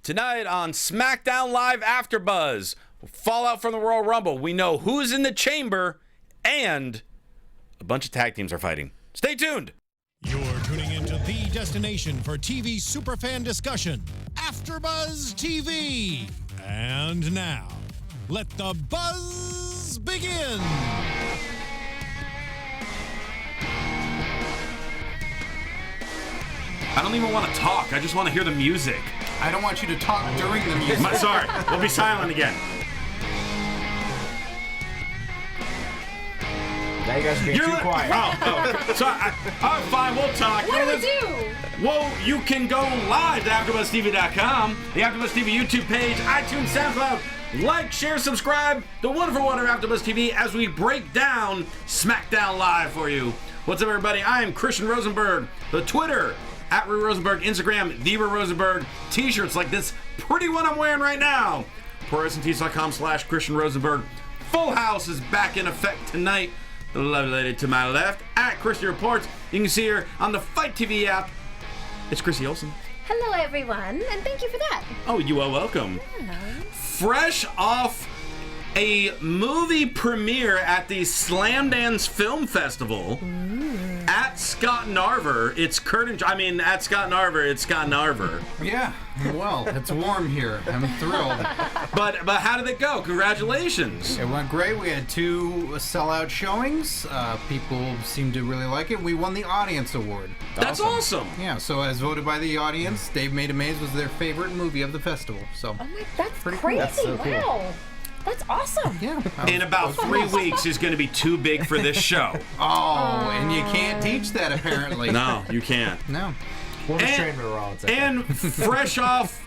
Tonight on SmackDown Live AfterBuzz, fallout from the Royal Rumble. We know who's in the chamber, and a bunch of tag teams are fighting. Stay tuned. You're tuning into the destination for TV superfan discussion, AfterBuzz TV. And now, let the buzz begin. I don't even want to talk. I just want to hear the music. I don't want you to talk during the music. Sorry, we'll be silent again. Now you guys are being too quiet. Oh. So fine, we'll talk. What do we do? Well, you can go live to AfterBuzzTV.com, the AfterBuzz TV YouTube page, iTunes, SoundCloud. Like, share, subscribe. The wonderful wonder of AfterBuzz TV as we break down SmackDown Live for you. What's up, everybody? I am Christian Rosenberg. The Twitter, @Rosenberg, Instagram, Rosenberg, t-shirts like this pretty one I'm wearing right now. ProWrestlingTees.com/Christian Rosenberg. Full House is back in effect tonight. The lovely lady to my left, @Christy Reports. You can see her on the Fight TV app. It's Christy Olson. Hello, everyone, and thank you for that. Oh, you are welcome. Hello. Fresh off a movie premiere at the Slam Dance Film Festival at Scott Narver. It's at Scott Narver, it's Scott Narver. Yeah, well, it's warm here. I'm thrilled. But how did it go? Congratulations. It went great. We had 2 sellout showings. People seemed to really like it. We won the audience award. That's awesome. Yeah, so as voted by the audience, Dave Made a Maze was their favorite movie of the festival. So Oh my, that's Pretty crazy. cool. That's so cool. Wow. That's awesome. yeah. In about 3 weeks, is going to be too big for this show. Oh, and you can't teach that apparently. No, you can't. No. We'll just train her wrong. And fresh off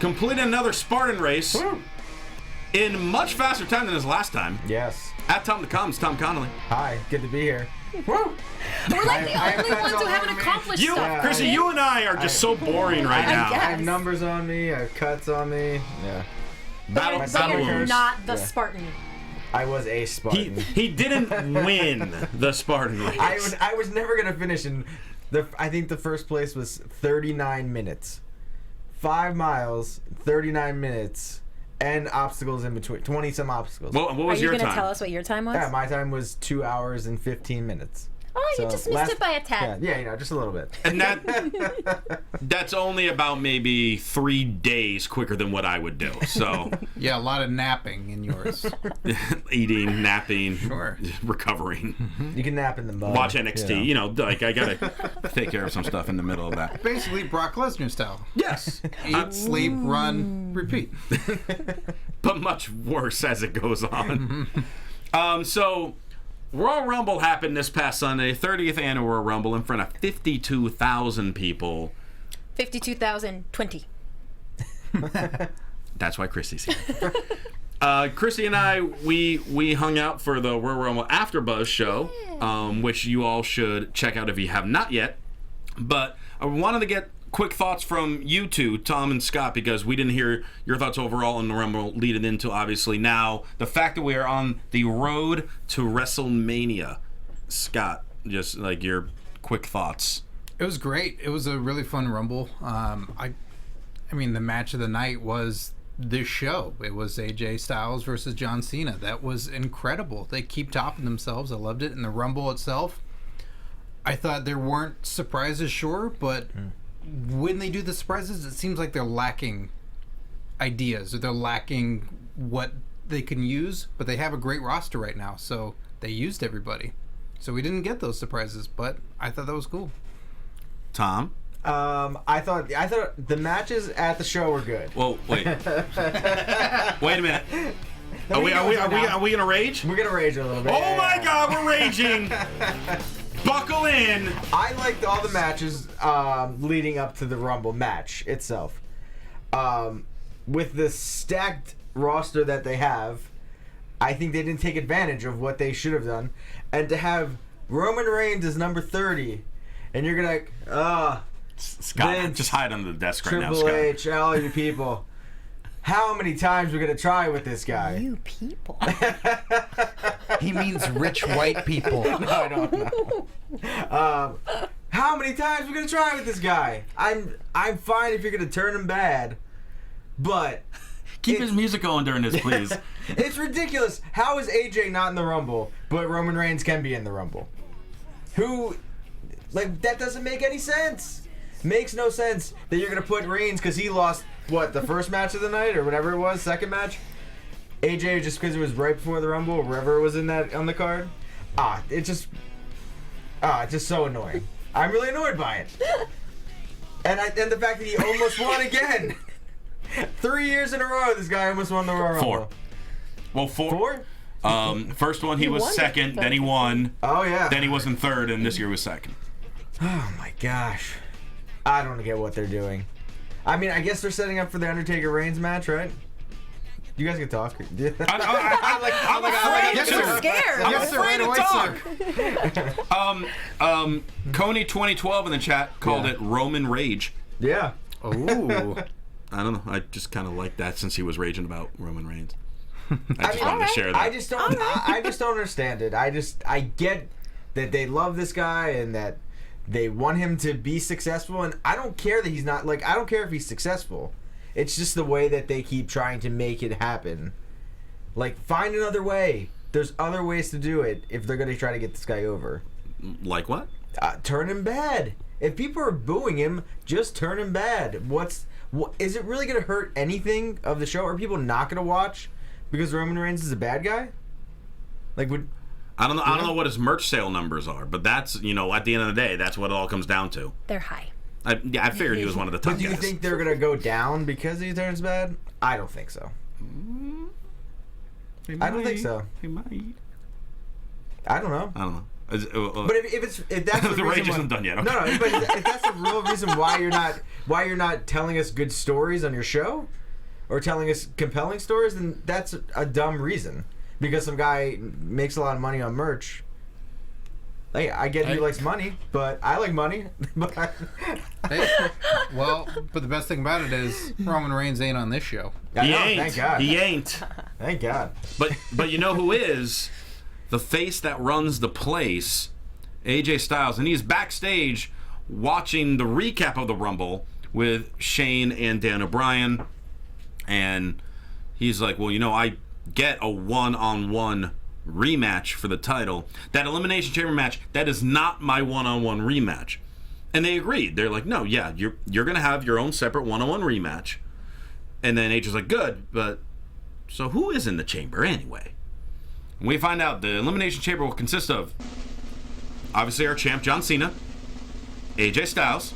completing another Spartan race in much faster time than his last time. Yes. At Tom the Comms, Tom Connolly. Hi. Good to be here. We're like the I have only ones pencil who haven't on me. accomplished You, stuff. Chrissy, you and I are just so boring right I now. guess. I have numbers on me. I have cuts on me. Yeah. Battle, But battle you're wounds. not the Yeah. Spartan. I was a Spartan. He didn't win the Spartan race. I was never gonna finish in I think the first place was 39 minutes. 5 miles, 39 minutes, and obstacles in between. 20 some obstacles. What Are was you your going to time? tell us what your time was? Yeah, my time was 2 hours and 15 minutes. Oh, you just missed it by a tad. Yeah, just a little bit. And that's only about maybe 3 days quicker than what I would do. So Yeah, a lot of napping in yours. eating, napping, Sure. recovering, You can nap in the mud. watch NXT. You know, like I gotta take care of some stuff in the middle of that. Basically Brock Lesnar style. Yes, Eat, sleep, run, repeat. but much worse as it goes on. So Royal Rumble happened this past Sunday, 30th annual Royal Rumble in front of 52,000 people. 52,020. That's why Christy's here. Christy and I, we hung out for the Royal Rumble AfterBuzz show, which you all should check out if you have not yet. But I wanted to get quick thoughts from you two, Tom and Scott, because we didn't hear your thoughts overall on the Rumble leading into, obviously, now the fact that we are on the road to WrestleMania. Scott, just like your quick thoughts. It was great. It was a really fun Rumble. I mean, the match of the night was this show. It was AJ Styles versus John Cena. That was incredible. They keep topping themselves. I loved it. And the Rumble itself, I thought there weren't surprises, sure, but when they do the surprises, it seems like they're lacking ideas or they're lacking what they can use, but they have a great roster right now, so they used everybody. So we didn't get those surprises, but I thought that was cool. Tom? I thought the matches at the show were good. Well, wait. Wait a minute. Are we gonna rage? We're gonna rage a little bit. Oh my God, we're raging! Buckle in. I liked all the matches leading up to the Rumble match itself. With the stacked roster that they have, I think they didn't take advantage of what they should have done. And to have Roman Reigns as number 30, and you're gonna Scott, Vince, just hide under the desk right now, Triple Scott. H, all you people. How many times we're gonna try with this guy? You people. He means rich white people. No, I don't know. How many times we're gonna try with this guy? I'm fine if you're gonna turn him bad, But Keep his music going during this, please. it's ridiculous. How is AJ not in the Rumble, but Roman Reigns can be in the Rumble? That doesn't make any sense. Makes no sense that you're going to put Reigns because he lost, the first match of the night or whatever it was, second match? AJ just because it was right before the Rumble or wherever it was on the card? It's just so annoying. I'm really annoyed by it. And the fact that he almost won again. 3 years in a row, this guy almost won the Royal Rumble. 4. Well, 4. 4? First one he was won second, the then he won. Oh, yeah. Then he was in third, and this year was second. Oh, my gosh. I don't get what they're doing. I mean, I guess they're setting up for the Undertaker-Reigns match, right? You guys can talk. I'm afraid yes, to. sir. Scared. I'm Yes, sir, afraid right to away, talk. Coney 2012 in the chat called it Roman Rage. Yeah. Ooh. I don't know. I just kind of like that since he was raging about Roman Reigns. I just wanted to share that. I just don't understand it. I get that they love this guy and that they want him to be successful, and I don't care that he's not, I don't care if he's successful. It's just the way that they keep trying to make it happen. Find another way. There's other ways to do it if they're going to try to get this guy over. Like what? Turn him bad. If people are booing him, just turn him bad. Is it really going to hurt anything of the show? Are people not going to watch because Roman Reigns is a bad guy? I don't know what his merch sale numbers are, but that's, at the end of the day, that's what it all comes down to. They're high. I figured he was one of the top But do you guys. think they're going to go down because he turns bad? I don't think so. I don't think so. He might. I don't know. I don't know. But if that's the The rage reason isn't done yet. Okay. No, but if that's the real reason why you're not telling us good stories on your show, or telling us compelling stories, then that's a dumb reason. Because some guy makes a lot of money on merch. I get he likes money, but I like money. But But the best thing about it is Roman Reigns ain't on this show. I He know, ain't. thank God. He ain't. Thank God. But you know who is? The face that runs the place, AJ Styles. And he's backstage watching the recap of the Rumble with Shane and Dan O'Brien. And he's like, well, I get a one-on-one rematch for the title. That Elimination Chamber match, that is not my one-on-one rematch. And they agreed. They're like, no, yeah, you're going to have your own separate one-on-one rematch. And then AJ's like, good, but so who is in the chamber anyway? And we find out the Elimination Chamber will consist of, obviously, our champ, John Cena, AJ Styles.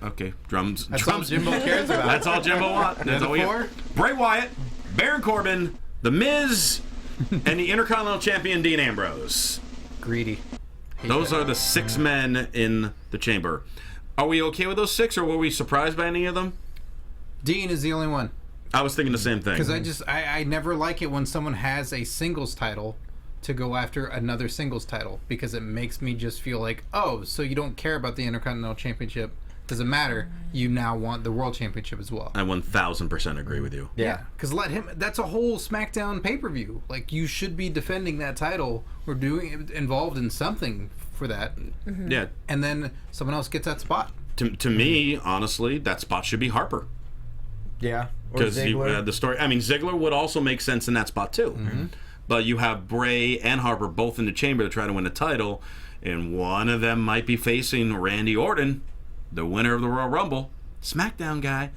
Okay, drums. That's all Jimbo cares about. That's all Jimbo wants. That's all we four? Bray Wyatt, Baron Corbin, The Miz, and the Intercontinental Champion, Dean Ambrose. Greedy. Those are the 6 men in the chamber. Are we okay with those 6, or were we surprised by any of them? Dean is the only one. I was thinking the same thing. Because I never like it when someone has a singles title to go after another singles title, because it makes me just feel like, oh, so you don't care about the Intercontinental Championship. Doesn't matter. You now want the World Championship as well. I 1000% agree with you. Yeah, because that's a whole SmackDown pay-per-view. You should be defending that title or involved in something for that. Mm-hmm. Yeah. And then someone else gets that spot. To me, honestly, that spot should be Harper. Yeah. Or Because Ziggler. the story. I mean, Ziggler would also make sense in that spot too. Mm-hmm. But you have Bray and Harper both in the chamber to try to win the title, and one of them might be facing Randy Orton, the winner of the Royal Rumble. SmackDown guy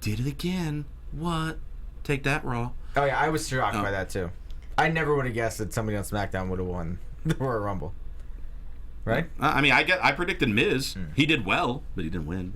did it again. What? Take that, Raw. Oh yeah, I was shocked by that too. I never would have guessed that somebody on SmackDown would have won the Royal Rumble. Right? I mean, I predicted Miz. He did well, but he didn't win.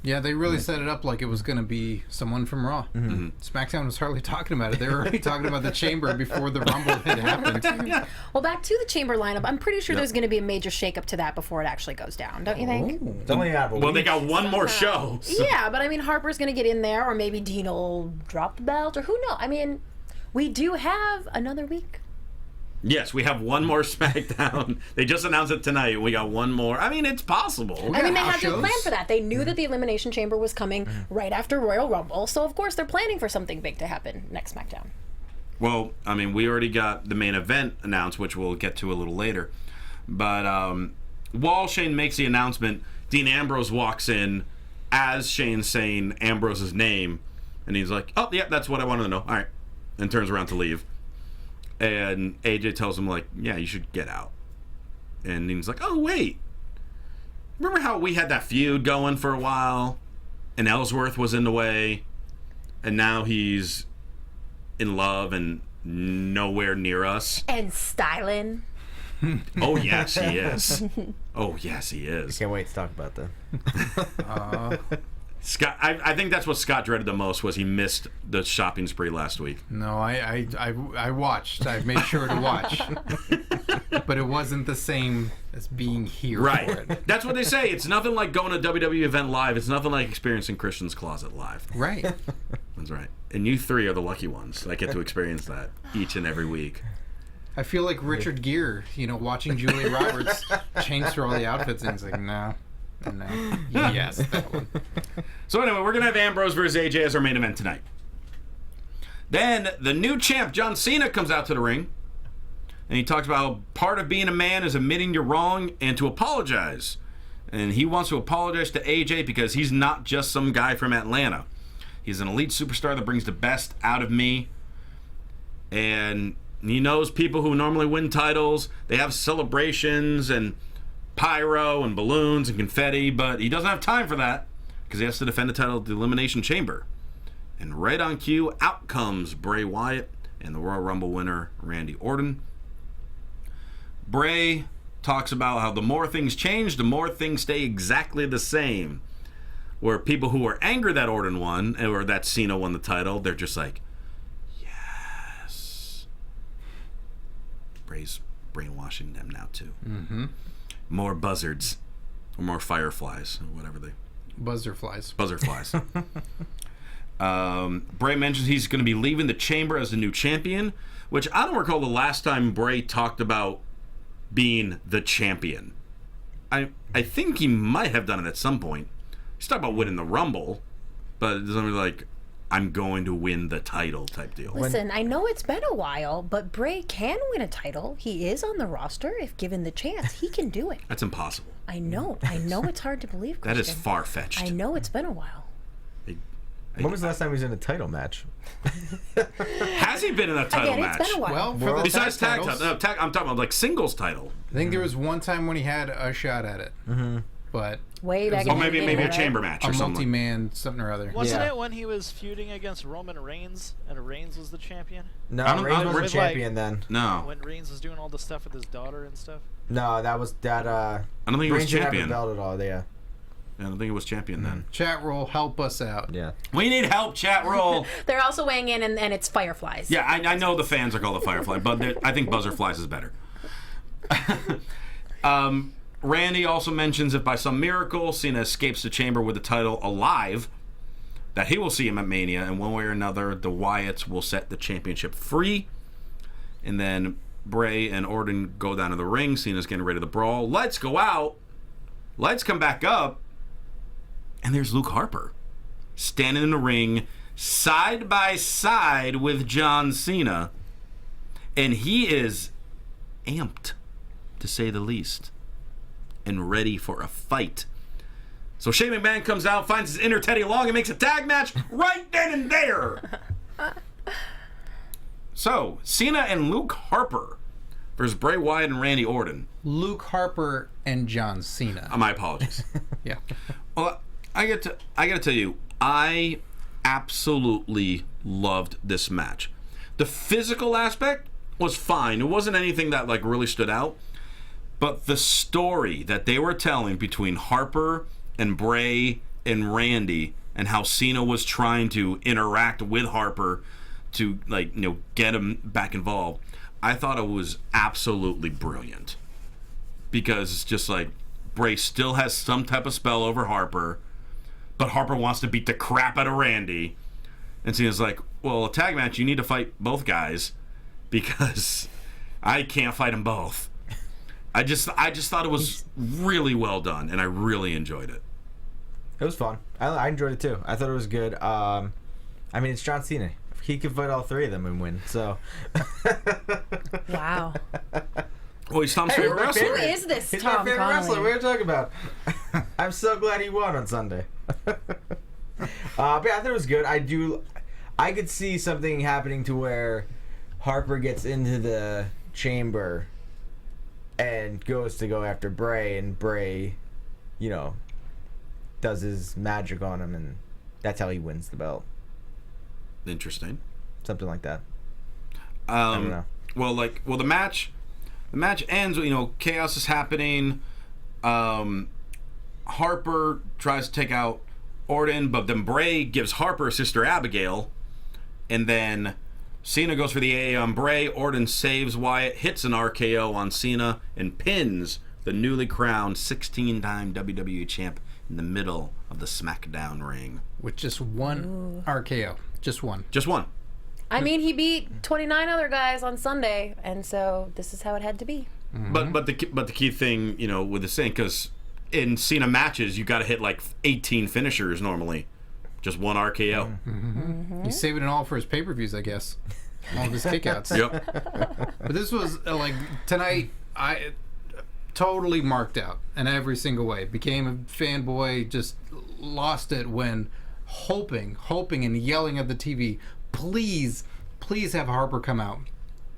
Yeah, they really set it up like it was going to be someone from Raw. Mm-hmm. SmackDown was hardly talking about it. They were already talking about the Chamber before the Rumble had happened. Well, back to the Chamber lineup. I'm pretty sure there's going to be a major shakeup to that before it actually goes down. Don't you think? It's only out of a Well, they week. got one more show. So. Yeah, but I mean, Harper's going to get in there, or maybe Dean will drop the belt, or who knows? I mean, we do have another week. Yes, we have one more SmackDown. They just announced it tonight. We got one more. I mean, it's possible. I mean, they house had to shows. plan for that. They knew that the Elimination Chamber was coming right after Royal Rumble, so of course they're planning for something big to happen next SmackDown. Well, I mean, we already got the main event announced, which we'll get to a little later. But while Shane makes the announcement, Dean Ambrose walks in as Shane's saying Ambrose's name, and he's like, "Oh, yeah, that's what I wanted to know." All right, and turns around to leave. And AJ tells him, like, "Yeah, you should get out." And he's like, "Oh, wait. Remember how we had that feud going for a while, and Ellsworth was in the way, and now he's in love and nowhere near us?" And styling. Oh, yes, he is. Oh, yes, he is. Can't wait to talk about that. Scott, I think that's what Scott dreaded the most, was he missed the shopping spree last week. No, I watched. I made sure to watch. But it wasn't the same as being here for Right. it. That's what they say. It's nothing like going to a WWE event live. It's nothing like experiencing Christian's Closet live. Right. That's right. And you three are the lucky ones that get to experience that each and every week. I feel like Richard Gere, watching Julia Roberts change through all the outfits, and he's like, no. Yes, that one. So anyway, we're going to have Ambrose versus AJ as our main event tonight. Then the new champ, John Cena, comes out to the ring. And he talks about how part of being a man is admitting you're wrong and to apologize. And he wants to apologize to AJ because he's not just some guy from Atlanta. He's an elite superstar that brings the best out of me. And he knows people who normally win titles, they have celebrations and pyro and balloons and confetti, but he doesn't have time for that because he has to defend the title at the Elimination Chamber. And right on cue, out comes Bray Wyatt and the Royal Rumble winner, Randy Orton. Bray talks about how the more things change, the more things stay exactly the same. Where people who are angry that Orton won, or that Cena won the title, they're just like, yes. Bray's brainwashing them now, too. Mm-hmm. More buzzards, or more fireflies, or whatever they... Buzzerflies. Buzzerflies. Bray mentions he's going to be leaving the chamber as the new champion, which I don't recall the last time Bray talked about being the champion. I think he might have done it at some point. He's talking about winning the Rumble, but it's something like, I'm going to win the title type deal. Listen, I know it's been a while, but Bray can win a title. He is on the roster. If given the chance, he can do it. That's impossible. I know it's hard to believe, Christian. That is far-fetched. I know it's been a while. When was the last time he was in a title match? Has he been in a title Again, match? it's been a while. Well, for the Besides tag titles, title. No, I'm talking about like singles title. I think there was one time when he had a shot at it. Mm-hmm. But way back it was in Or the maybe beginning, a right? chamber match or a something. multi-man something or other. Wasn't Yeah. it when he was feuding against Roman Reigns and Reigns was the champion? No, I don't- Reigns I- was the with, champion then. No. When Reigns was doing all the stuff with his daughter and stuff? No, that was that. I don't think he was Reigns didn't have the champion. belt at all. Yeah, I don't think he was champion then. Chat roll, help us out. yeah. We need help, chat roll. They're also weighing in, and it's Fireflies. Yeah, I know the fans are called the Firefly, but I think Buzzerflies is better. Randy also mentions if by some miracle Cena escapes the chamber with the title alive, that he will see him at Mania, and one way or another, the Wyatts will set the championship free. And then Bray and Orton go down to the ring. Cena's getting ready to brawl. Lights go out. Lights come back up. And there's Luke Harper standing in the ring side by side with John Cena. And he is amped, to say the least, and ready for a fight. So Shane McMahon comes out, finds his inner Teddy Long, and makes a tag match right then and there. So, Cena and Luke Harper versus Bray Wyatt and Randy Orton. Luke Harper and John Cena. My apologies. Yeah. Well, I gotta tell you, I absolutely loved this match. The physical aspect was fine. It wasn't anything that like really stood out. But the story that they were telling between Harper and Bray and Randy, and how Cena was trying to interact with Harper to get him back involved, I thought it was absolutely brilliant. Because it's just like Bray still has some type of spell over Harper, but Harper wants to beat the crap out of Randy. And Cena's like, well, a tag match, you need to fight both guys because I can't fight them both. I just thought it was really well done, and I really enjoyed it. It was fun. I enjoyed it too. I thought it was good. I mean, it's John Cena. He could fight all three of them and win. So. Wow. Well, he's Tom's favorite wrestler. Who is this He's Tom my favorite Connolly? wrestler. What are you talking about? I'm so glad he won on Sunday. But yeah, I thought it was good. I could see something happening to where Harper gets into the chamber and goes to go after Bray, and Bray, you know, does his magic on him, and that's how he wins the belt. Interesting. Something like that. I don't know. Well, the match ends. You know, chaos is happening. Harper tries to take out Orton, but then Bray gives Harper Sister Abigail, and then Cena goes for the AA on Bray. Orton saves Wyatt, hits an RKO on Cena, and pins the newly crowned 16-time WWE champ in the middle of the SmackDown ring. With just one RKO. Just one. Just one. I mean, he beat 29 other guys on Sunday, and so this is how it had to be. But the key thing, you know, with the thing, because in Cena matches, you got to hit like 18 finishers normally. Just one RKO. He's saving it all for his pay-per-views, I guess. All of his kickouts. Yep. But this was, like, tonight, I totally marked out in every single way. Became a fanboy, just lost it when hoping and yelling at the TV, please have Harper come out.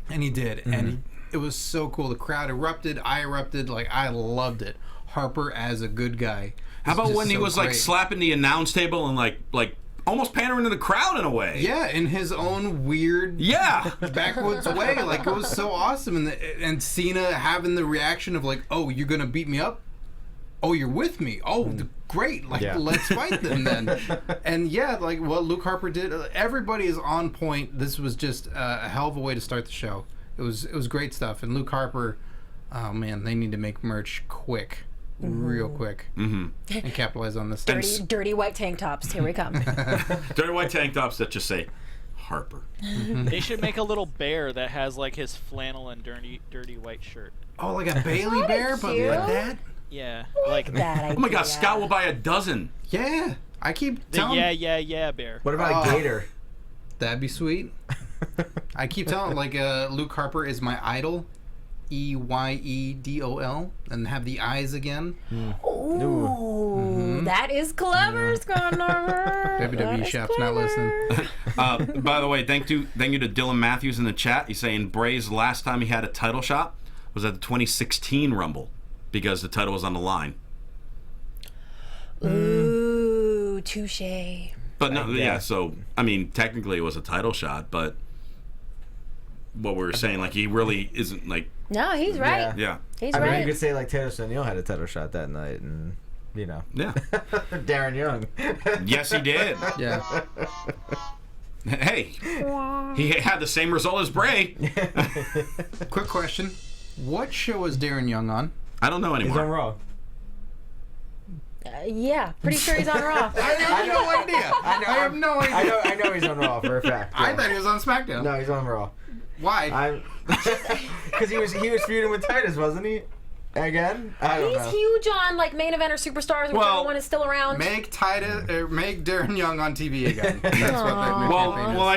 And he did. And it was so cool. The crowd erupted. I erupted. Like, I loved it. Harper as a good guy. How about when he so was great. like slapping the announce table and like almost pandering to the crowd in a way? Yeah, in his own weird, backwoods way. Like, it was so awesome. And Cena having the reaction of like, oh, you're gonna beat me up? Oh, you're with me? Oh, great! Like, let's fight them then. And yeah, like what Luke Harper did. Everybody is on point. This was just a hell of a way to start the show. It was great stuff. And Luke Harper, oh man, they need to make merch quick. Real quick, and capitalize on this. Dirty white tank tops. Here we come. Dirty white tank tops that just say Harper. They should make a little bear that has like his flannel and dirty white shirt. Oh, like a Bailey bear, but like that? Yeah, like that. Oh my God, Scott will buy a dozen. Yeah, I keep the telling. yeah bear. What about a gator? That'd be sweet. I keep telling like Luke Harper is my idol. EYEDOL, and have the eyes again. Ooh, that is clever, Scott Narver. WWE shop's not listening. By the way, thank you to Dylan Matthews in the chat. He's saying Bray's last time he had a title shot was at the 2016 Rumble because the title was on the line. Ooh, touche. But no, yeah. So I mean, technically it was a title shot, but what we were saying, like he really isn't like. No, he's right. Yeah. He's I right. mean, you could say like Taylor O'Neil had a title shot that night, and you know. Yeah. Darren Young. Yes, he did. Yeah. Hey, he had the same result as Bray. Quick question: what show is Darren Young on? I don't know anymore. He's on Raw. Yeah, pretty sure he's on Raw. I have no idea. I have no idea. I know he's on Raw for a fact. I thought he was on SmackDown. No, he's on Raw. Why? Because he was feuding with Titus, wasn't he? Again? I don't know. He's huge on like main event or superstars, whichever one is still around. Make Darren Young on TV again. That's what that new campaign is. Well,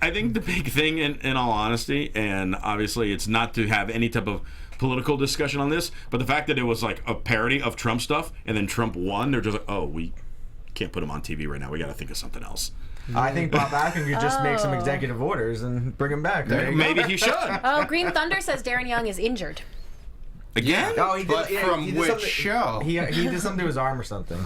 I think the big thing, in all honesty, and obviously it's not to have any type of political discussion on this, but the fact that it was like a parody of Trump stuff, and then Trump won, they're just like, oh, we can't put him on TV right now. We got to think of something else. I think Bob Backlund could just make some executive orders and bring him back. Maybe he should. Oh, Green Thunder says Darren Young is injured. Again? Oh, he did. But from which show? He did something to his arm or something.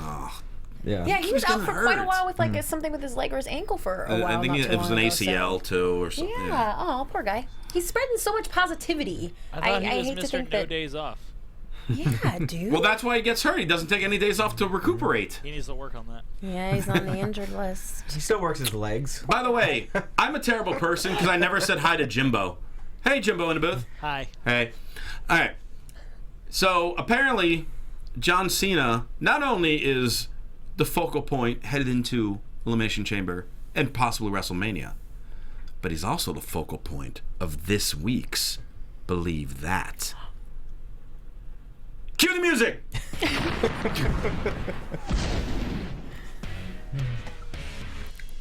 Yeah. Yeah, he was out for getting quite a hurt. while with like something with his leg or his ankle for a while. I think it was an ACL too, or something. Yeah. Oh, poor guy. He's spreading so much positivity. I thought he was hate to Mr. think No that. Days Off. Yeah, dude. Well, that's why he gets hurt. He doesn't take any days off to recuperate. He needs to work on that. Yeah, he's on the injured list. He still works his legs. By the way, I'm a terrible person because I never said hi to Jimbo. Hey, Jimbo in the booth. Hi. Hey. All right. So apparently, John Cena not only is the focal point headed into Elimination Chamber and possibly WrestleMania, but he's also the focal point of this week's Believe That. Cue the music!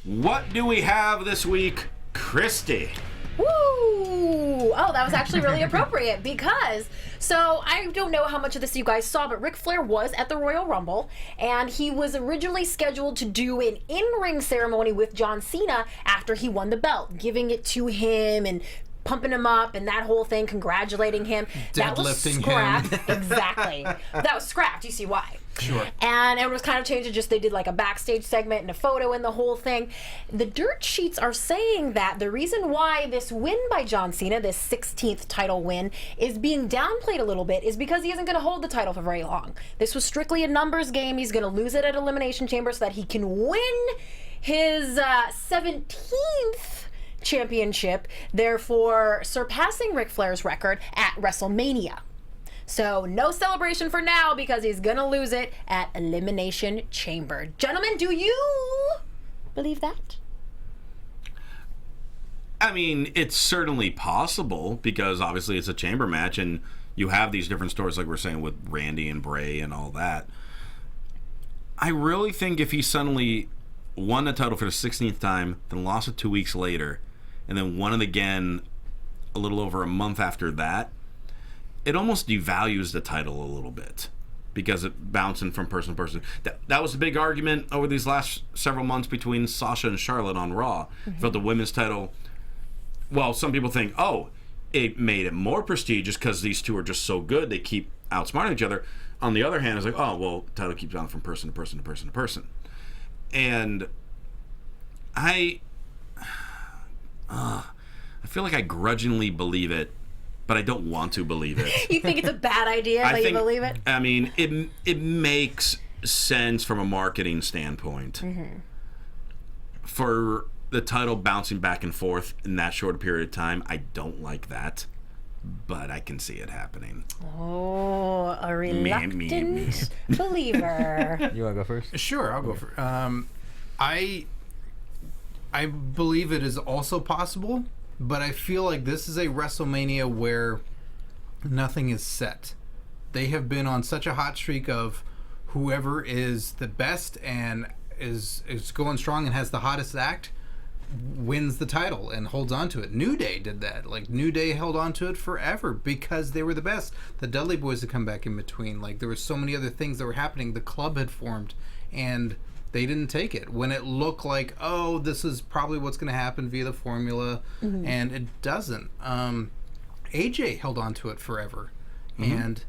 What do we have this week, Christy? Woo! Oh, that was actually really appropriate because, so I don't know how much of this you guys saw, but Ric Flair was at the Royal Rumble, and he was originally scheduled to do an in-ring ceremony with John Cena after he won the belt, giving it to him and pumping him up and that whole thing, congratulating him. That was Deadlifting scrapped. him. Exactly. That was scrapped. You see why. Sure. And it was kind of changed to just they did like a backstage segment and a photo and the whole thing. The dirt sheets are saying that the reason why this win by John Cena, this 16th title win, is being downplayed a little bit is because he isn't going to hold the title for very long. This was strictly a numbers game. He's going to lose it at Elimination Chamber so that he can win his 17th championship, therefore surpassing Ric Flair's record at WrestleMania. So no celebration for now because he's gonna lose it at Elimination Chamber. Gentlemen, do you believe that? I mean, it's certainly possible because obviously it's a chamber match and you have these different stories like we're saying with Randy and Bray and all that. I really think if he suddenly won the title for the 16th time, then lost it 2 weeks later, and then won it again a little over a month after that, it almost devalues the title a little bit because it bouncing from person to person. That was a big argument over these last several months between Sasha and Charlotte on Raw. Felt the women's title, well, some people think, oh, it made it more prestigious because these two are just so good, they keep outsmarting each other. On the other hand, it's like, oh, well, the title keeps bouncing from person to person to person to person. And I feel like I grudgingly believe it, but I don't want to believe it. You think it's a bad idea, but you believe it? I mean, it makes sense from a marketing standpoint. For the title bouncing back and forth in that short period of time, I don't like that, but I can see it happening. Oh, a reluctant believer. You want to go first? Sure, I'll go for. I believe it is also possible, but I feel like this is a WrestleMania where nothing is set. They have been on such a hot streak of whoever is the best and is going strong and has the hottest act wins the title and holds on to it. New Day did that. Like, New Day held on to it forever because they were the best. The Dudley Boys had come back in between. Like, there were so many other things that were happening. The club had formed and they didn't take it when it looked like, oh, this is probably what's going to happen via the formula, and it doesn't. AJ held on to it forever, and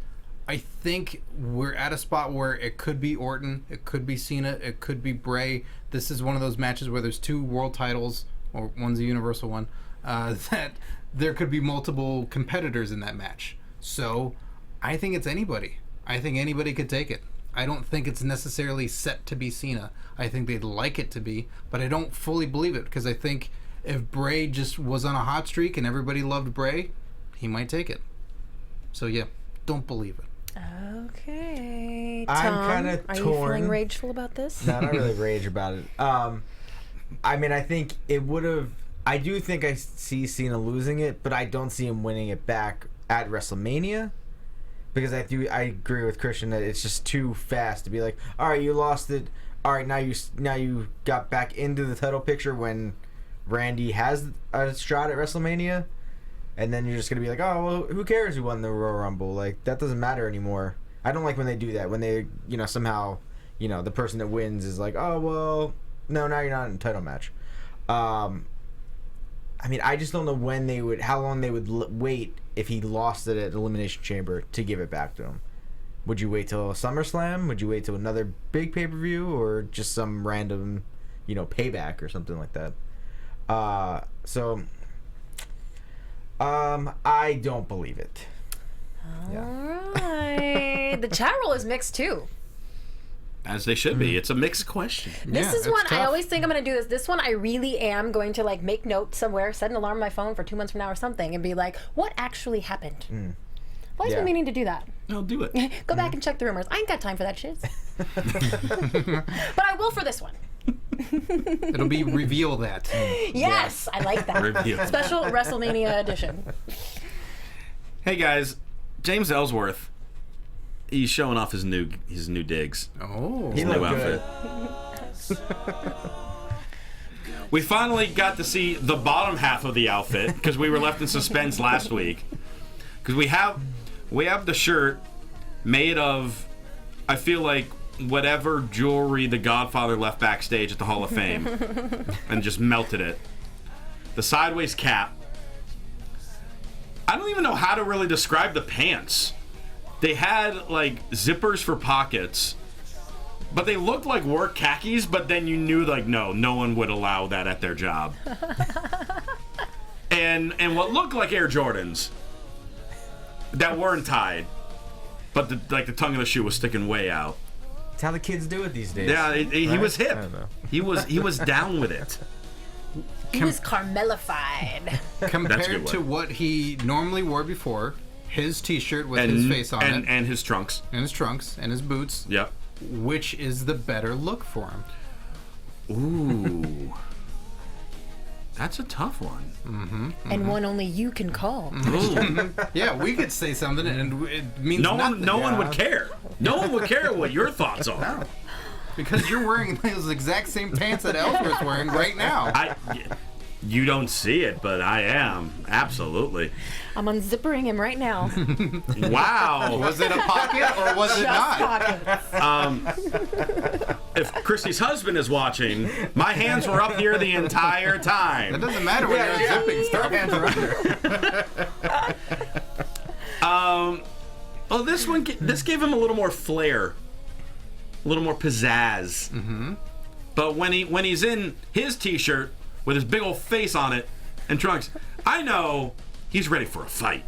I think we're at a spot where it could be Orton, it could be Cena, it could be Bray. This is one of those matches where there's two world titles, or one's a universal one, that there could be multiple competitors in that match. So I think it's anybody. I think anybody could take it. I don't think it's necessarily set to be Cena. I think they'd like it to be, but I don't fully believe it because I think if Bray just was on a hot streak and everybody loved Bray, he might take it. So yeah, don't believe it. Okay. I'm Tom, kind of are torn. you feeling rageful about this? No, not really rage about it. I mean, I think it would have. I do think I see Cena losing it, but I don't see him winning it back at WrestleMania. Because I agree with Christian that it's just too fast to be like, all right, you lost it. All right, now you got back into the title picture when Randy has a shot at WrestleMania, and then you're just gonna be like, oh, well, who cares who won the Royal Rumble? Like, that doesn't matter anymore. I don't like when they do that. When they, somehow, the person that wins is like, oh, well, no, now you're not in a title match. I mean, I just don't know how long they would wait if he lost it at Elimination Chamber to give it back to him. Would you wait till SummerSlam? Would you wait till another big pay-per-view, or just some random, payback or something like that? I don't believe it. All right. The chat roll is mixed too. As they should be. It's a mixed question. This is one I always think I'm going to do this. This one I really am going to make note somewhere, set an alarm on my phone for 2 months from now or something, and be like, what actually happened? Why is me meaning to do that? No, do it. Go back and check the rumors. I ain't got time for that shit. But I will for this one. It'll be reveal that. Yes, I like that. Reveal. Special WrestleMania edition. Hey guys, James Ellsworth. He's showing off his new digs. Oh, He His new looked good. outfit. We finally got to see the bottom half of the outfit because we were left in suspense last week. Because we have the shirt made of, I feel like, whatever jewelry the Godfather left backstage at the Hall of Fame and just melted it. The sideways cap. I don't even know how to really describe the pants. They had like zippers for pockets, but they looked like work khakis, but then you knew like no one would allow that at their job. and what looked like Air Jordans that weren't tied, but the tongue of the shoe was sticking way out. It's how the kids do it these days. Yeah, he was hip. I don't know. He was down with it. He was Carmelified. Compared to what he normally wore before, his T-shirt with his face on it, and his trunks, and his trunks, and his boots. Yep. Which is the better look for him? Ooh, that's a tough one. And one only you can call. Yeah, we could say something, and it means nothing. No one would care. No one would care what your thoughts are. Because you're wearing those exact same pants that Ellsworth's wearing right now. You don't see it, but I am. Absolutely. I'm unzippering him right now. Wow. Was it a pocket or was it not? Pockets. If Christy's husband is watching, my hands were up here the entire time. It doesn't matter when you're zipping stuff. Hands are under. Well, this gave him a little more flair, a little more pizzazz. But when he's in his T-shirt with his big old face on it and trunks, I know he's ready for a fight.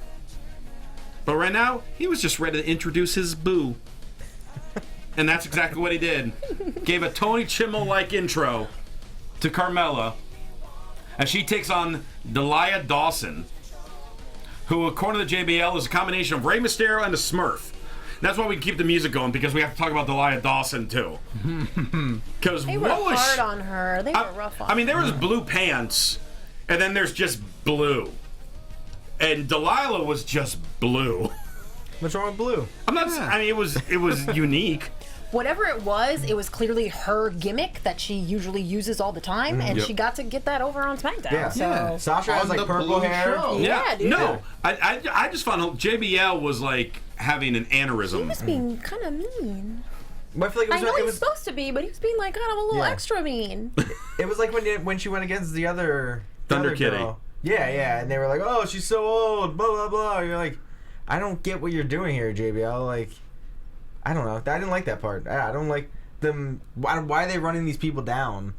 But right now, he was just ready to introduce his boo. And that's exactly what he did. Gave a Tony Chimmel-like intro to Carmella as she takes on Delia Dawson, who, according to JBL, is a combination of Rey Mysterio and a Smurf. That's why we keep the music going, because we have to talk about Delia Dawson, too. Because They were hard on her. They were rough on her. I mean, there was blue pants, and then there's just blue. And Delilah was just blue. What's wrong with blue? I'm not. I mean, it was unique. Whatever it was clearly her gimmick that she usually uses all the time, and she got to get that over on SmackDown. Yeah. So Sasha has On like the purple blue hair. show. Yeah, dude. No, I just found JBL was like having an he aneurysm. was being kind of mean. But I feel like I know it he's was supposed to be, but he was being like kind of a little Yeah. extra mean. it was like when she went against the other Thunder other Kitty. girl. Yeah, and they were like, "Oh, she's so old." Blah blah blah. You're like, I don't get what you're doing here, JBL. Like, I don't know. I didn't like that part. I don't like them. Why are they running these people down?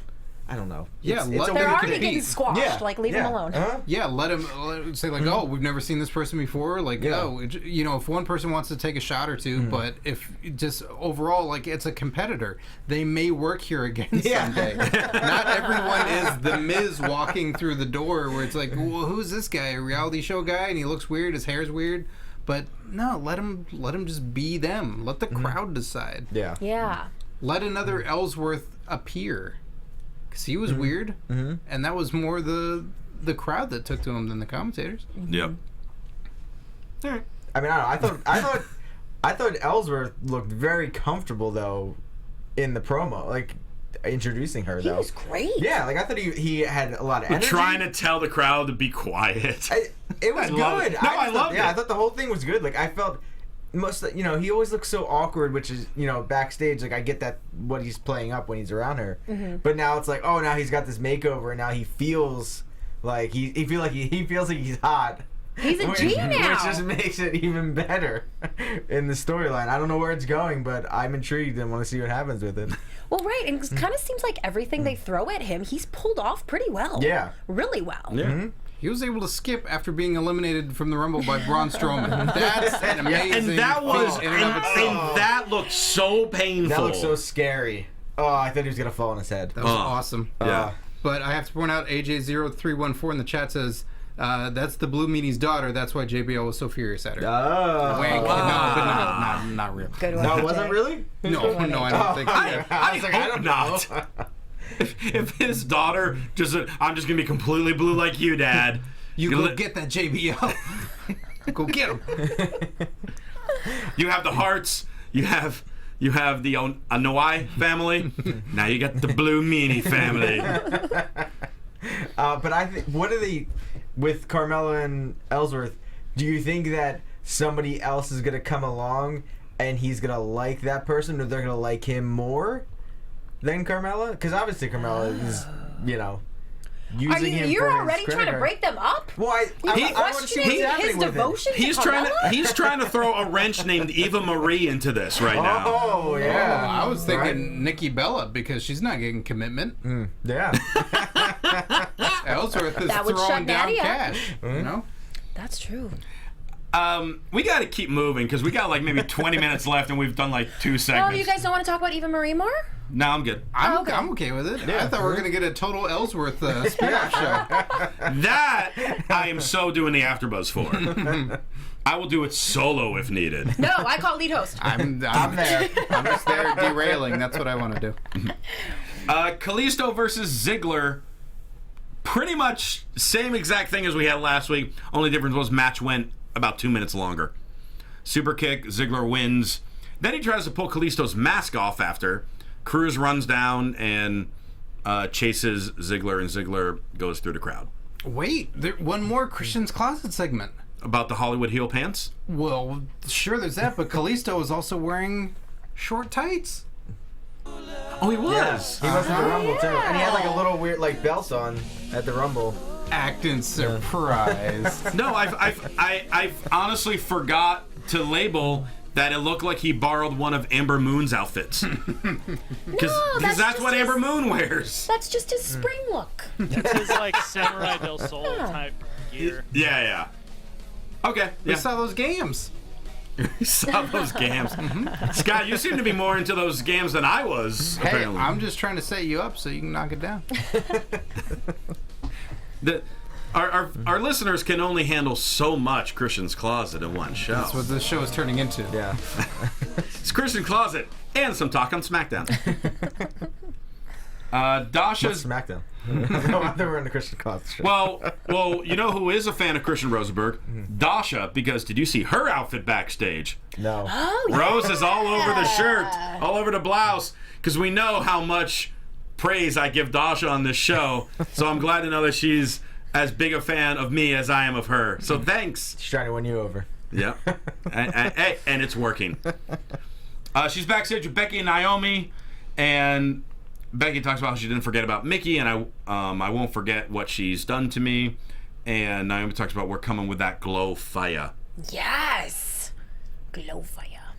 I don't know. Yeah, let They're them already compete. getting squashed. Yeah, Like, leave them alone. Yeah, let him say like, oh, we've never seen this person before. Like, Yeah. oh, you know, if one person wants to take a shot or two, but if just overall, like, it's a competitor, they may work here again someday. Not everyone is the Miz walking through the door where it's like, well, who's this guy? A reality show guy, and he looks weird, his hair's weird. But no, let him just be them. Let the crowd decide. Yeah. Yeah. Let another Ellsworth appear. Because he was weird, and that was more the crowd that took to him than the commentators. Yep. I mean, I don't know. I thought Ellsworth looked very comfortable though in the promo, like introducing her. He though. was great. Yeah, like I thought he had a lot of We're energy. trying to tell the crowd to be quiet. It was I love good. it. No, I loved Yeah, it. I thought the whole thing was good. Like I felt he always looks so awkward, which is backstage. Like I get that what he's playing up when he's around her, but now it's like, oh, now he's got this makeover, and now he feels like he feels like he's hot. He's a G now. Which just makes it even better in the storyline. I don't know where it's going, but I'm intrigued and want to see what happens with it. Well, right, and it kind of seems like everything they throw at him, he's pulled off pretty well. Yeah. Really well. Yeah. He was able to skip after being eliminated from the Rumble by Braun Strowman. That's an amazing And that was feat in and of itself. and that looked so painful. That looks so scary. Oh, I thought he was gonna fall on his head. That was awesome. Yeah. But I have to point out, AJ0314 in the chat says, that's the Blue Meanie's daughter. That's why JBL was so furious at her. Oh. Wink. No, but not real. Good one. No, it wasn't really? No, I don't think so. I was like, hope I don't not. know. If his daughter just said, I'm just gonna be completely blue like you, Dad. You go get that JBL. Go get him. You have the Hearts. You have the Anoa'i family. Now you got the Blue Meanie family. But I think, what are they with Carmella and Ellsworth? Do you think that somebody else is gonna come along and he's gonna like that person, or they're gonna like him more than Carmella? Because obviously Carmella is, using him. You're for already his trying to credit break them up? Well, I want to see what's Questioning happening his with him. devotion He's to trying Carmella? to he's trying to throw a wrench named Eva Marie into this right now. Oh yeah, I was thinking Nikki Bella because she's not getting commitment. yeah. Ellsworth is That would throwing shut down Daddy up. cash. You know? That's true. We got to keep moving because we got like maybe 20 minutes left and we've done like 2 Oh, segments. you guys don't want to talk about Eva Marie more? No, I'm good. I'm okay. I'm okay with it. I thought we were going to get a total Ellsworth spin-off show. That I am so doing the AfterBuzz for. I will do it solo if needed. No, I call lead host. I'm there. I'm just there derailing. That's what I want to do. Kalisto versus Ziggler. Pretty much same exact thing as we had last week. Only difference was match went about 2 minutes longer. Super kick, Ziggler wins. Then he tries to pull Kalisto's mask off after. Cruz runs down and chases Ziggler, and Ziggler goes through the crowd. Wait, one more Christian's Closet segment. About the Hollywood heel pants? Well, sure, there's that, but Kalisto was also wearing short tights. Oh, he was. He was at the Rumble too, and he had like a little weird like belt on at the Rumble. Acting surprised. No, I've honestly forgot to label that it looked like he borrowed one of Amber Moon's outfits. Because that's just what his- Amber Moon wears. That's just his spring look. It's his like Samurai del Sol type gear. Yeah. Okay. We Yeah. saw those games. We saw those games. Scott, you seem to be more into those games than I was, Hey, apparently. I'm just trying to set you up so you can knock it down. Our listeners can only handle so much Christian's Closet in one show. That's what this show is turning into. Yeah. It's Christian Closet and some talk on SmackDown. Dasha's... SmackDown. No, they were in the Christian Closet show. Well, you know who is a fan of Christian Rosenberg? Dasha, because did you see her outfit backstage? No. Oh, Rose is all over the shirt, all over the blouse, because we know how much praise I give Dasha on this show. So I'm glad to know that she's as big a fan of me as I am of her. So thanks. She's trying to win you over. Yep. and it's working. She's backstage with Becky and Naomi, and Becky talks about how she didn't forget about Mickey, and I won't forget what she's done to me. And Naomi talks about we're coming with that glow fire. yes. Glow fire.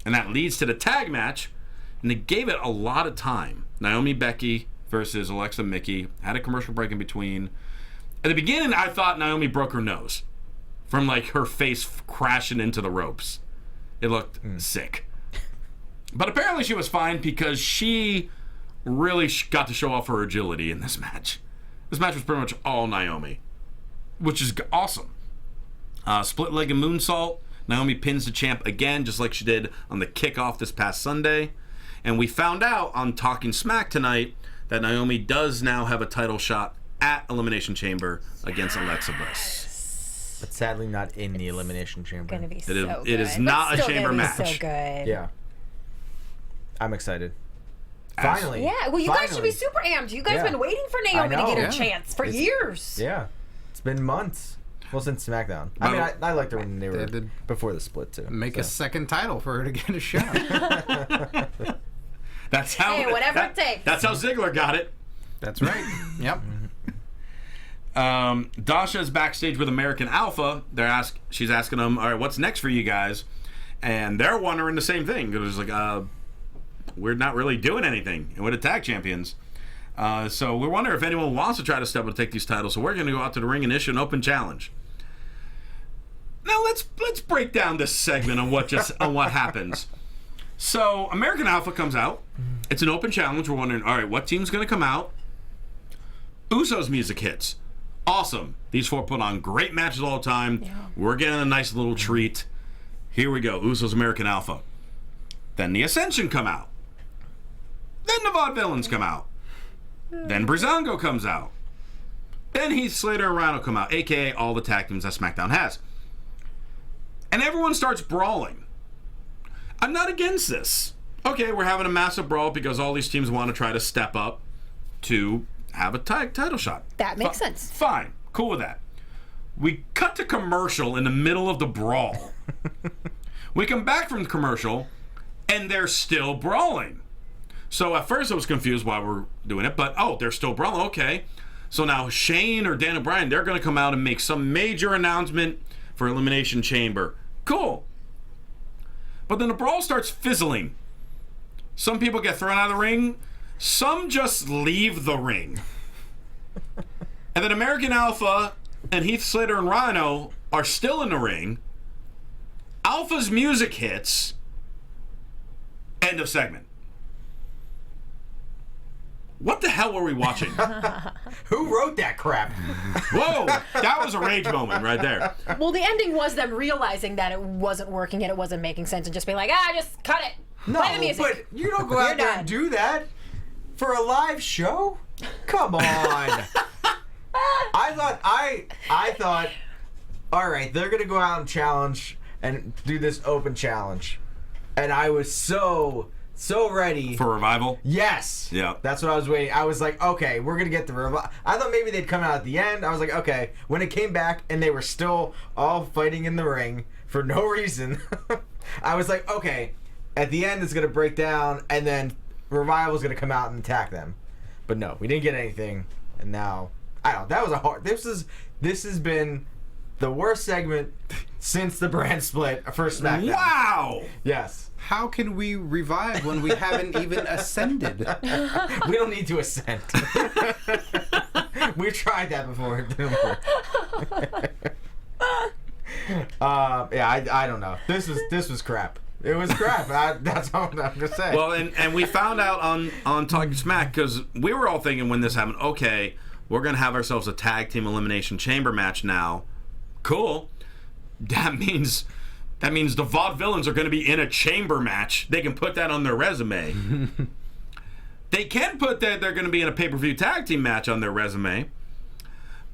And that leads to the tag match, and they gave it a lot of time. Naomi Becky versus Alexa Mickey. Had a commercial break in between. At the beginning, I thought Naomi broke her nose from like her face crashing into the ropes. It looked sick. But apparently she was fine because she really got to show off her agility in this match. This match was pretty much all Naomi, which is awesome. Split-legged moonsault. Naomi pins the champ again, just like she did on the kickoff this past Sunday. And we found out on Talking Smack tonight that Naomi does now have a title shot at Elimination Chamber against Alexa Bliss. But sadly not in the Elimination Chamber. Gonna be so is- good. it is But not a still chamber gonna be match. So good. Yeah. I'm excited. Finally. Yeah. Well, you guys should Finally. be super amped. You guys Yeah. been waiting for Naomi to know. get her Yeah. chance for years. Yeah. It's been months. Well, since SmackDown. I mean, I liked her when they were did before the split too. Make a second title for her to get a shot. That's how. Hey, whatever it takes. That's how Ziggler got it. That's right. Yep. Dasha is backstage with American Alpha. She's asking them, all right, what's next for you guys? And they're wondering the same thing. It was like, we're not really doing anything. And we're the tag champions. So we're wondering if anyone wants to try to step up and take these titles. So we're going to go out to the ring and issue an open challenge. Now let's break down this segment on what happens. So American Alpha comes out. It's an open challenge. We're wondering, all right, what team's going to come out? Usos music hits. Awesome. These four put on great matches all the time. Yeah. We're getting a nice little treat. Here we go. Usos American Alpha. Then the Ascension come out. Then the Vaudevillains come out. Then Breezango comes out. Then Heath Slater and Rhino come out, a.k.a. all the tag teams that SmackDown has. And everyone starts brawling. I'm not against this. Okay, we're having a massive brawl because all these teams want to try to step up to have a title shot. That makes sense. Fine. Cool with that. We cut to commercial in the middle of the brawl. We come back from the commercial, and they're still brawling. So at first I was confused why we're doing it, but they're still brawling. Okay. So now Shane or Dan O'Brien, they're going to come out and make some major announcement for Elimination Chamber. Cool. But then the brawl starts fizzling. Some people get thrown out of the ring. Some just leave the ring. And then American Alpha and Heath Slater and Rhino are still in the ring. Alpha's music hits. End of segment. What the hell were we watching? Who wrote that crap? Whoa, that was a rage moment right there. Well, the ending was them realizing that it wasn't working and it wasn't making sense and just being like, just cut it. No, Play the music. but you don't go out there and do that for a live show. Come on. I thought, all right, they're gonna go out and challenge and do this open challenge, and I was so ready For Revival? Yes. Yeah. That's what I was waiting. I was like, okay, we're going to get the revival. I thought maybe they'd come out at the end. I was like, okay. When it came back and they were still all fighting in the ring for no reason, I was like, okay, at the end it's going to break down and then Revival's going to come out and attack them. But no, we didn't get anything. And now, I don't know. That was a hard... This has been the worst segment since the brand split for SmackDown. Wow! Yes. How can we revive when we haven't even ascended? We don't need to ascend. We've tried that before. It didn't work. I don't know. This was crap. It was crap. That's all I'm gonna say. Well, and we found out on Talking Smack because we were all thinking when this happened, okay, we're gonna have ourselves a tag team elimination chamber match now. Cool. That means the Vaudevillains are going to be in a chamber match. They can put that on their resume. They can put that they're going to be in a pay-per-view tag team match on their resume.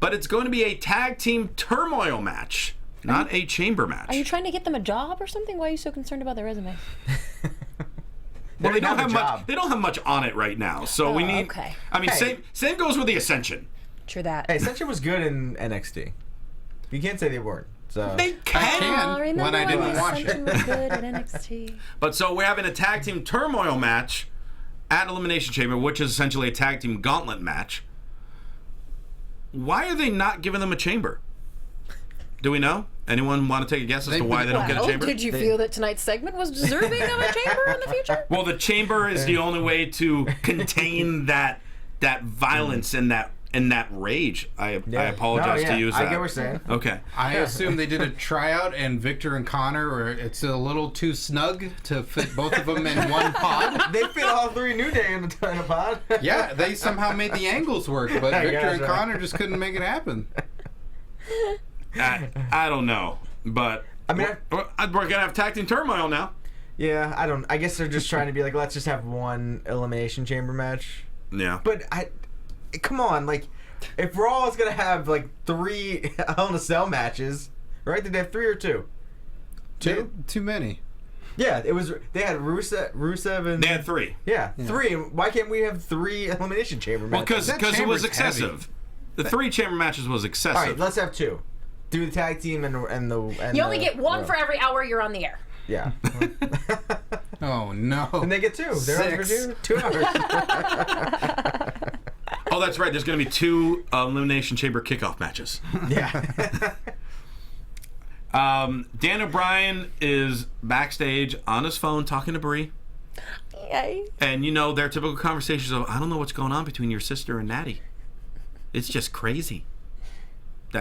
But it's going to be a tag team turmoil match, not a chamber match. Are you trying to get them a job or something? Why are you so concerned about their resume? Well, they don't have much. They don't have much on it right now, so we need. Okay. I mean, Hey. same goes with the Ascension. True that. Hey, Ascension was good in NXT. You can't say they weren't. So They can. can. When I didn't watch it. Was good at NXT. But so we're having a tag team turmoil match at Elimination Chamber, which is essentially a tag team gauntlet match. Why are they not giving them a chamber? Do we know? Anyone want to take a guess as to why they don't get a chamber? Did you feel that tonight's segment was deserving of a chamber in the future? Well, the chamber is the only way to contain that violence and that rage. I apologize to use that. I get what you're saying. Okay. I assume they did a tryout and Victor and Connor were it's a little too snug to fit both of them in one pod. They fit all three New Day in a pod. Yeah, they somehow made the angles work, but I Victor guess, and right. Connor just couldn't make it happen. I don't know, but I mean, we're gonna have tag team turmoil now. yeah, I guess they're just trying to be like, let's just have one elimination chamber match. Yeah. But come on, like, if Raw is gonna have like 3 Hell in a Cell matches, right? Did they have 3 or 2? Too many. Yeah, it was. They had Rusev and They had 3. yeah, 3. Why can't we have 3 elimination chamber Well, matches? because it was chamber's excessive. The 3 chamber matches was excessive. All right, let's have 2. Do the tag team and You only get one for every hour you're on the air. Yeah. Oh no. And they get 2. They're on for 2 hours. Oh, that's right. There's going to be 2 Elimination Chamber kickoff matches. Yeah. Dan O'Brien is backstage on his phone talking to Brie. Yay. And, their typical conversations of, I don't know what's going on between your sister and Natty. It's just crazy. You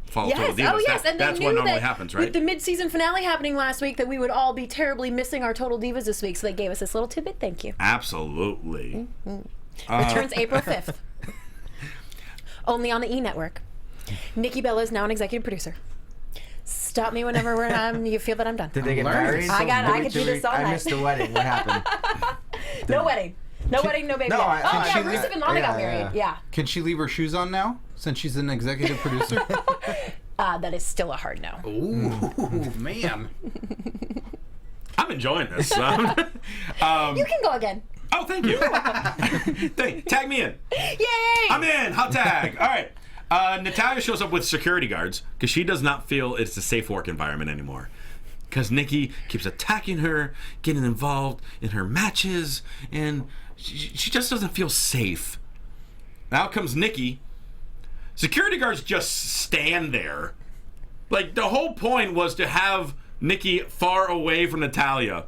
follow Total Yes. Divas. Oh, yes. And they that's knew what normally that happens, right? with the mid-season finale happening last week that we would all be terribly missing our Total Divas this week, so they gave us this little tidbit. Thank you. Absolutely. Returns April 5th. Only on the E! Network. Nikki Bella is now an executive producer. Stop me whenever you feel that I'm done. Did they get Learning. married? I could do this all I night. missed the wedding. What happened? No wedding. No wedding, no baby. No, yet. can she Rusev leave- and Lana got yeah, married. Yeah. Can she leave her shoes on now since she's an executive producer? That is still a hard no. Ooh, man. I'm enjoying this. You can go again. Oh, thank you. Tag me in. Yay! I'm in. Hot tag. All right. Natalya shows up with security guards because she does not feel it's a safe work environment anymore. Because Nikki keeps attacking her, getting involved in her matches, and she just doesn't feel safe. Now comes Nikki. Security guards just stand there. Like, the whole point was to have Nikki far away from Natalya,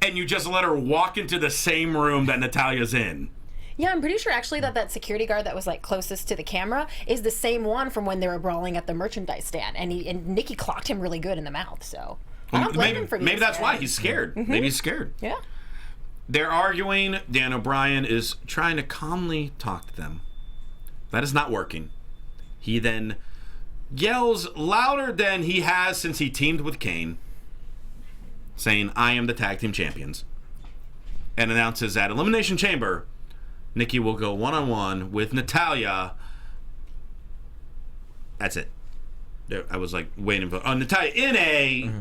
and you just let her walk into the same room that Natalya's in. Yeah, I'm pretty sure actually that security guard that was like closest to the camera is the same one from when they were brawling at the merchandise stand, and Nikki clocked him really good in the mouth. So I don't blame him for being maybe that's scared. why he's scared. Mm-hmm. Maybe he's scared. Yeah. They're arguing. Dan O'Brien is trying to calmly talk to them. That is not working. He then yells louder than he has since he teamed with Kane, saying, "I am the tag team champions," and announces at Elimination Chamber, Nikki will go one-on-one with Natalya. That's it. I was like waiting for Natalya in a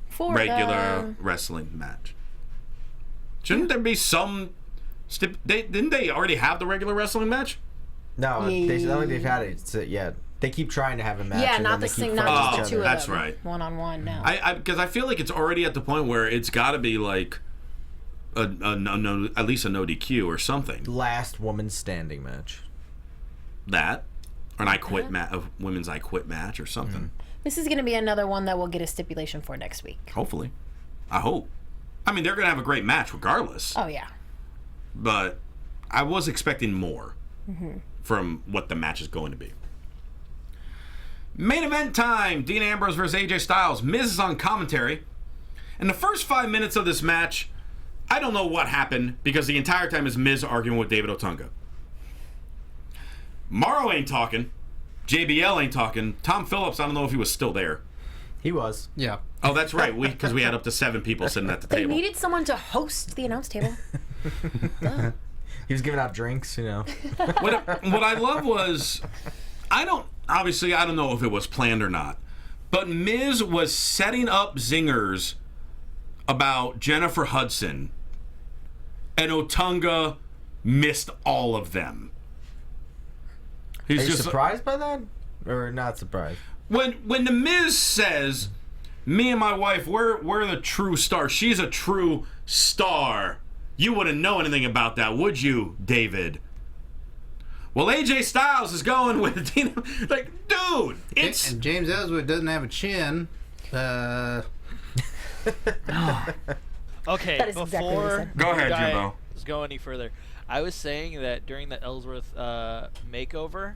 For regular wrestling match. Shouldn't there be some? Didn't they already have the regular wrestling match? No, I don't think they've had it yet. They keep trying to have a match. Yeah, and not then the they keep not fighting just each the two other. of That's them. right. One-on-one, no. Because I feel like it's already at the point where it's got to be like at least a no DQ or something. Last woman standing match. That, or an I Quit a women's I Quit match or something. This is going to be another one that we'll get a stipulation for next week. Hopefully, I hope. I mean, they're gonna have a great match regardless. Oh yeah. But I was expecting more from what the match is going to be. Main event time. Dean Ambrose versus AJ Styles. Miz is on commentary. In the first 5 minutes of this match, I don't know what happened because the entire time is Miz arguing with David Otunga. Morrow ain't talking. JBL ain't talking. Tom Phillips, I don't know if he was still there. He was. Yeah. Oh, that's right. Because we had up to 7 people sitting at the They table. needed someone to host the announce table. He was giving out drinks, What I love was, I don't know if it was planned or not, but Miz was setting up zingers about Jennifer Hudson, and Otunga missed all of them. He's Are you just surprised by that? Or not surprised? when the Miz says, "Me and my wife, we're the true star. She's a true star." You wouldn't know anything about that, would you, David? Well, AJ Styles is going with Tina. Like, dude, it's... And James Ellsworth doesn't have a chin. Okay, That is exactly what he before said. Go ahead, I Jimbo. go any further, I was saying that during the Ellsworth makeover,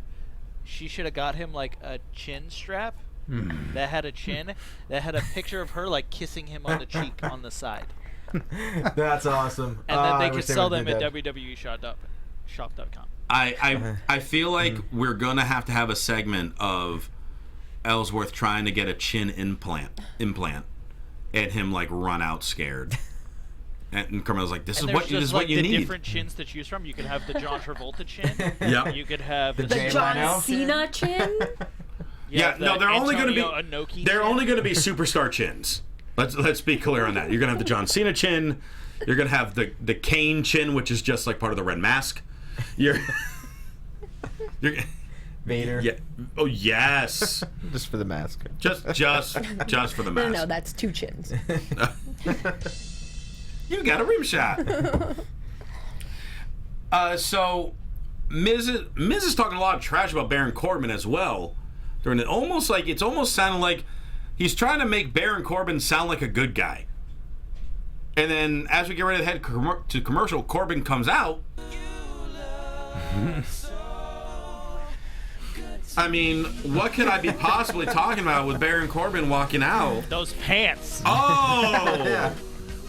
she should have got him like a chin strap that had a chin that had a picture of her like kissing him on the cheek on the side, That's awesome. and then I they wish could sell would them do at that. WWEshop.com. I feel like we're going to have a segment of Ellsworth trying to get a chin implant, and him, like, run out scared. And Carmelo's like, this is what you need. Different chins to choose from. You could have the John Travolta chin. Yeah. You could have the Jay John Leno? Cena chin? Yeah, no, they're only going to be Inoki they're chin. only going to be superstar chins. Let's be clear on that. You're going to have the John Cena chin. You're going to have the Kane chin, which is just like part of the red mask. You're Vader. yeah. Oh yes. Just for the mask. Just for the mask. No, that's two chins. You got a rim shot. So Miz is talking a lot of trash about Baron Corbin as well. During it, it's almost sounding like he's trying to make Baron Corbin sound like a good guy. And then as we get ready to head to commercial, Corbin comes out. I mean, what could I be possibly talking about with Baron Corbin walking out? Those pants. Oh,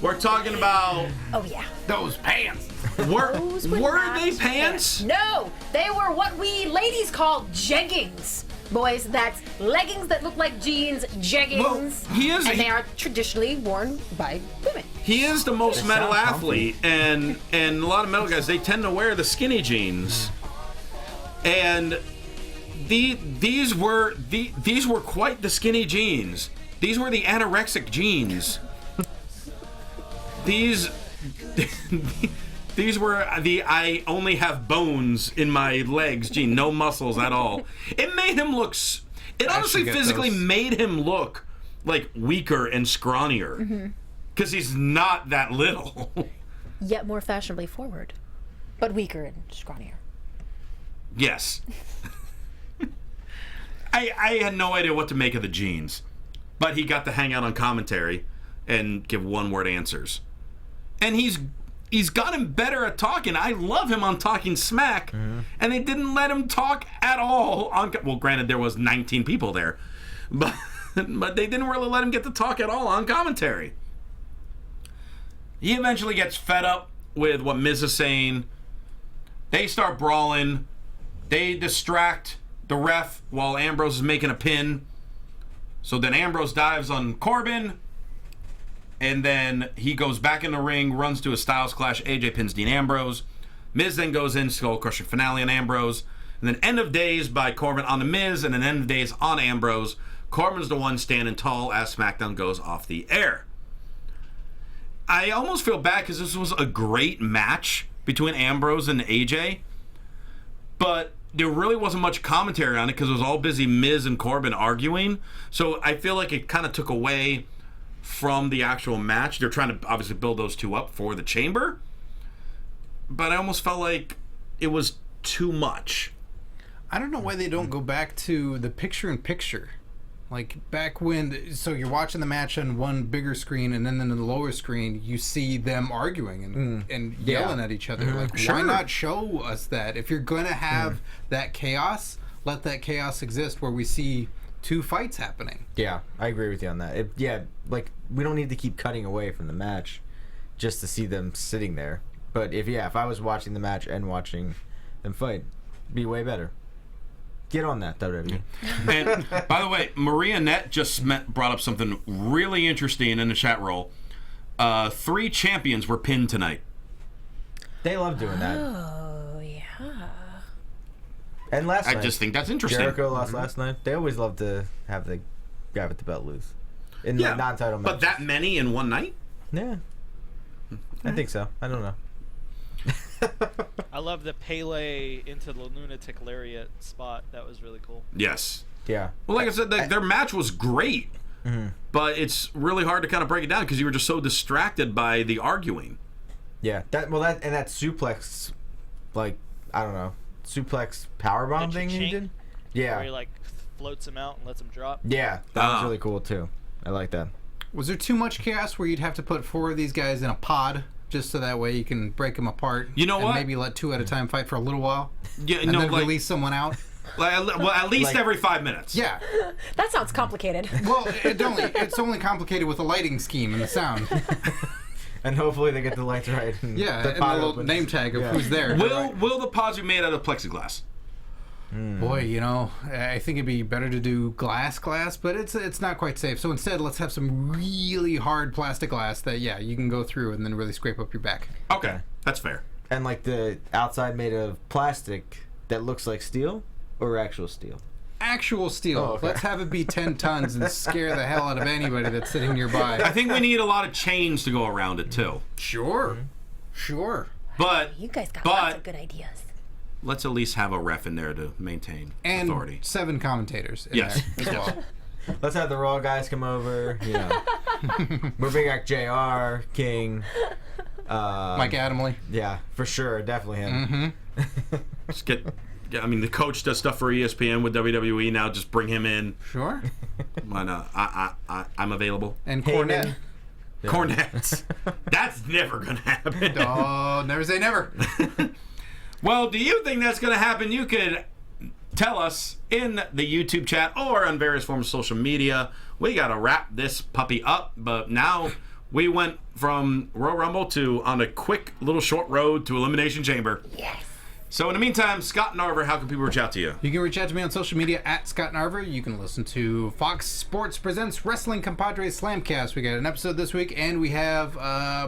we're talking about Oh yeah. Those pants. were Those were they not pants? No, they were what we ladies call jeggings. Boys, that's leggings that look like jeans, jeggings. Well, he is- and they are traditionally worn by women. He is the most metal sound athlete, and a lot of metal guys, they tend to wear the skinny jeans. And these were quite the skinny jeans. These were the anorexic jeans. These These were the I only have bones in my legs, gene, no muscles at all. It made him look. It honestly physically made him look like weaker and scrawnier. Because he's not that little. Yet more fashionably forward, but weaker and scrawnier. Yes. I had no idea what to make of the jeans, but he got to hang out on commentary and give one-word answers. And he's gotten better at talking. I love him on Talking Smack, and they didn't let him talk at all. Well, granted, there was 19 people there, but they didn't really let him get to talk at all on commentary. He eventually gets fed up with what Miz is saying. They start brawling. They distract the ref while Ambrose is making a pin. So then Ambrose dives on Corbin. And then he goes back in the ring, runs to a Styles Clash. AJ pins Dean Ambrose. Miz then goes in, Skull Crusher finale on Ambrose. And then End of Days by Corbin on the Miz. And then End of Days on Ambrose. Corbin's the one standing tall as SmackDown goes off the air. I almost feel bad because this was a great match between Ambrose and AJ, but there really wasn't much commentary on it because it was all busy Miz and Corbin arguing. So I feel like it kind of took away from the actual match. They're trying to obviously build those two up for the Chamber, but I almost felt like it was too much. I don't know why they don't go back to the picture-in-picture. Like back when, so you're watching the match on one bigger screen, and then in the lower screen you see them arguing and yelling at each other. Like, why not show us that? If you're going to have that chaos, let that chaos exist where we see two fights happening. Yeah, I agree with you on that. Like we don't need to keep cutting away from the match just to see them sitting there. But if I was watching the match and watching them fight, it'd be way better. Get on that, WWE. And by the way, Maria Net just brought up something really interesting in the chat roll. 3 champions were pinned tonight. They love doing that. Oh, yeah. And last night, I just think that's interesting. Jericho lost last night. They always love to have the guy with the belt lose in the non-title match. But that many in one night? Yeah, I think so. I don't know. I love the Pele into the lunatic lariat spot. That was really cool. Yes. Yeah. Well, like I said, their match was great, but it's really hard to kind of break it down because you were just so distracted by the arguing. Yeah. That suplex, like, I don't know, suplex powerbomb thing he did. Yeah. Where he like floats him out and lets him drop. Yeah, that was really cool too. I like that. Was there too much chaos where you'd have to put 4 of these guys in a pod? Just so that way you can break them apart. You know what? Maybe let 2 at a time fight for a little while. Yeah, and then release someone out. Well, at least every 5 minutes. Yeah. That sounds complicated. Well, it's only complicated with the lighting scheme and the sound. And hopefully they get the lights right. And and the little name tag of who's there. Will the pods be made out of plexiglass? Boy, you know, I think it'd be better to do glass, but it's not quite safe. So instead, let's have some really hard plastic glass that, you can go through and then really scrape up your back. Okay, that's fair. And like the outside made of plastic that looks like steel or actual steel? Actual steel. Oh, okay. Let's have it be 10 tons and scare the hell out of anybody that's sitting nearby. I think we need a lot of chains to go around it, too. Sure. Sure. But You guys got lots of good ideas. let's at least have a ref in there to maintain And authority. 7 commentators in Yes. there as well. Let's have the Raw guys come over. You know, we'll bring back JR, King, Mike Adamle. Yeah, for sure, definitely him. Just I mean, the coach does stuff for ESPN with WWE now. Just bring him in. Sure. Why not? I'm available. And Heyman. Cornette. Cornette. That's never gonna happen. Oh, never say never. Well, do you think that's gonna happen? You could tell us in the YouTube chat or on various forms of social media. We gotta wrap this puppy up, but now we went from Royal Rumble to on a quick little short road to Elimination Chamber. Yes. So in the meantime, Scott Narver, how can people reach out to you? You can reach out to me on social media at Scott Narver. You can listen to Fox Sports Presents Wrestling Compadres Slamcast. We got an episode this week, and we have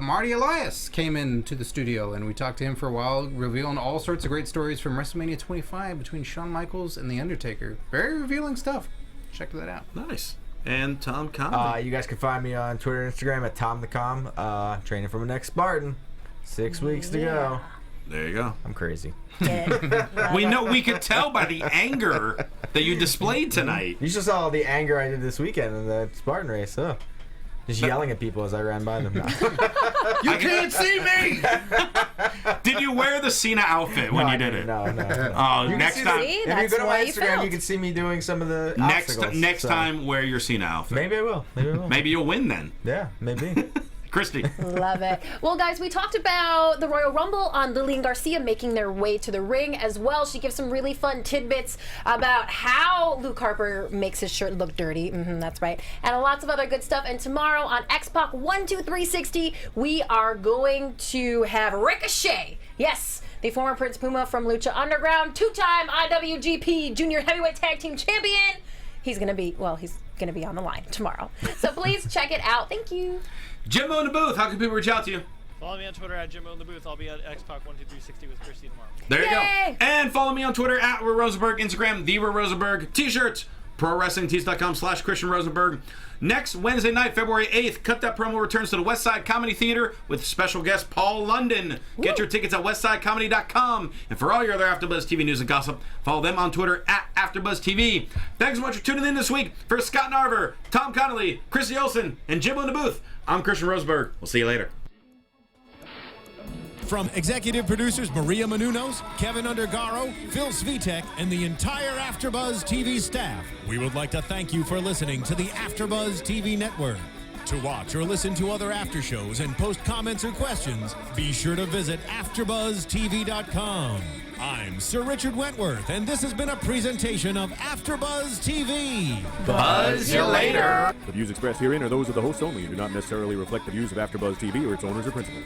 Marty Elias came into the studio, and we talked to him for a while, revealing all sorts of great stories from WrestleMania 25 between Shawn Michaels and The Undertaker. Very revealing stuff. Check that out. Nice. And Tom Connolly. You guys can find me on Twitter and Instagram at TomTheCom. Training for my next Spartan. 6 weeks to go. There you go. I'm crazy. We could tell by the anger that you displayed tonight. You just saw the anger I did this weekend in the Spartan race. Oh. Just yelling at people as I ran by them. You can't see me! Did you wear the Cena outfit when you did it? No. Oh, next time. If you go to my Instagram, you can see me doing some of the Next time, wear your Cena outfit. Maybe I will. Maybe you'll win then. Yeah, maybe. Christy. Love it. Well, guys, we talked about the Royal Rumble on Lillian Garcia making their way to the ring as well. She gives some really fun tidbits about how Luke Harper makes his shirt look dirty. That's right. And lots of other good stuff. And tomorrow on X-Pac 12360, we are going to have Ricochet. Yes, the former Prince Puma from Lucha Underground, two-time IWGP Junior Heavyweight Tag Team Champion. He's going to be on the line tomorrow. So please check it out. Thank you. Jimbo in the booth, how can people reach out to you? Follow me on Twitter at Jimbo in the Booth. I'll be at X-Pac 12360 with Christy tomorrow. There you Yay! go. And follow me on Twitter at Rosenberg, Instagram, The Rosenberg, T-shirts, ProWrestlingTees.com/Christian Rosenberg. Next Wednesday night, February 8th, Cut That Promo returns to the Westside Comedy Theater with special guest Paul London. Get your tickets at WestsideComedy.com. And for all your other AfterBuzz TV news and gossip, follow them on Twitter at AfterBuzzTV. Thanks so much for tuning in this week. For Scott Narver, Tom Connolly, Christy Olson, and Jimbo in the Booth, I'm Christian Rosenberg. We'll see you later. From executive producers Maria Menounos, Kevin Undergaro, Phil Svitek, and the entire AfterBuzz TV staff, we would like to thank you for listening to the AfterBuzz TV network. To watch or listen to other after shows and post comments or questions, be sure to visit AfterBuzzTV.com. I'm Sir Richard Wentworth, and this has been a presentation of AfterBuzz TV. Buzz you later. The views expressed herein are those of the hosts only and do not necessarily reflect the views of AfterBuzz TV or its owners or principals.